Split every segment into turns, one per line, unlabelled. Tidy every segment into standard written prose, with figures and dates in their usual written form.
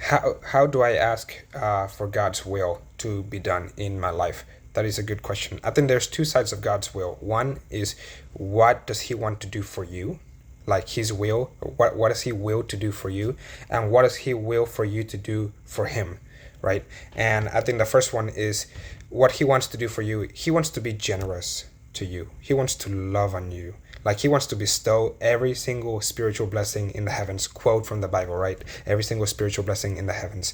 how do I ask for God's will to be done in my life? That is a good question. I think there's two sides of God's will. One is, what does He want to do for you, like His will. What does He will to do for you, and what does He will for you to do for Him, right? And I think the first one is what He wants to do for you. He wants to be generous to you. He wants to love on you. Like He wants to bestow every single spiritual blessing in the heavens. Quote from the Bible, right? Every single spiritual blessing in the heavens.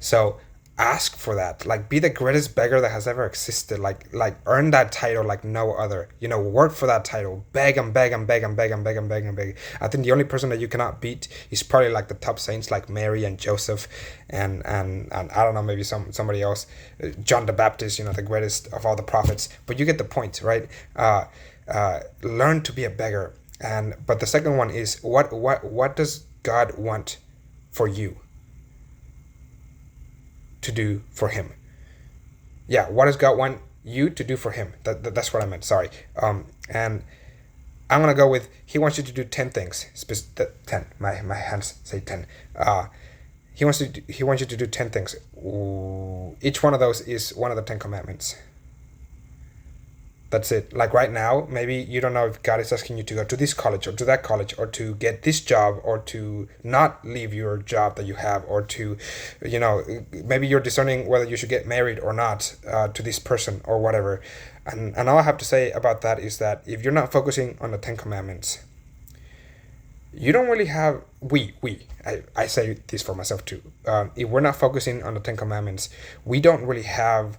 So ask for that. Like, be the greatest beggar that has ever existed. Like earn that title like no other. Work for that title. Beg and beg and beg and beg and beg and beg and beg. I think the only person that you cannot beat is probably like the top saints, like Mary and Joseph, and I don't know, maybe somebody else, John the Baptist. The greatest of all the prophets. But you get the point, right? Learn to be a beggar. But the second one is, what does God want for you to do for Him? Yeah, what does God want you to do for Him? That's what I meant. Sorry. And I'm gonna go with, He wants you to do 10 things. 10. My hands say 10. He wants you to do 10 things. Ooh, each one of those is one of the 10 commandments. That's it. Like right now, maybe you don't know if God is asking you to go to this college or to that college, or to get this job, or to not leave your job that you have, or to, maybe you're discerning whether you should get married or not to this person or whatever. And all I have to say about that is that if you're not focusing on the 10 commandments, you don't really have, I say this for myself too. If we're not focusing on the 10 commandments, we don't really have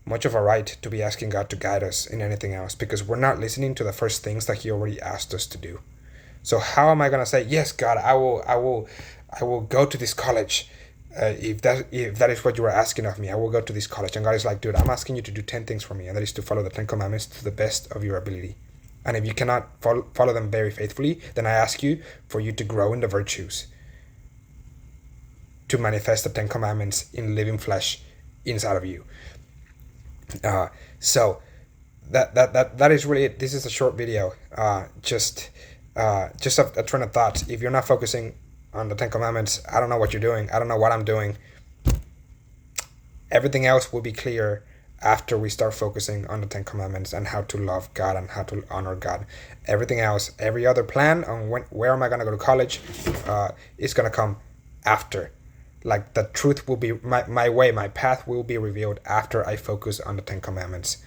much of a right to be asking God to guide us in anything else, because we're not listening to the first things that He already asked us to do. So how am I gonna say, yes, God, I will go to this college, if that is what you were asking of me? I will go to this college. And God is like, dude, I'm asking you to do 10 things for me, and that is to follow the 10 commandments to the best of your ability. And if you cannot follow them very faithfully, then I ask you for you to grow in the virtues, to manifest the 10 commandments in living flesh inside of you. So that is really it. This is a short video. Just a train of thought. If you're not focusing on the 10 commandments, I don't know what you're doing. I don't know what I'm doing. Everything else will be clear after we start focusing on the 10 commandments and how to love God and how to honor God. Everything else, every other plan on where am I going to go to college, is going to come after. Like, the truth will be, my path will be revealed after I focus on the 10 commandments.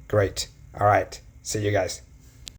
Great. All right. See you guys.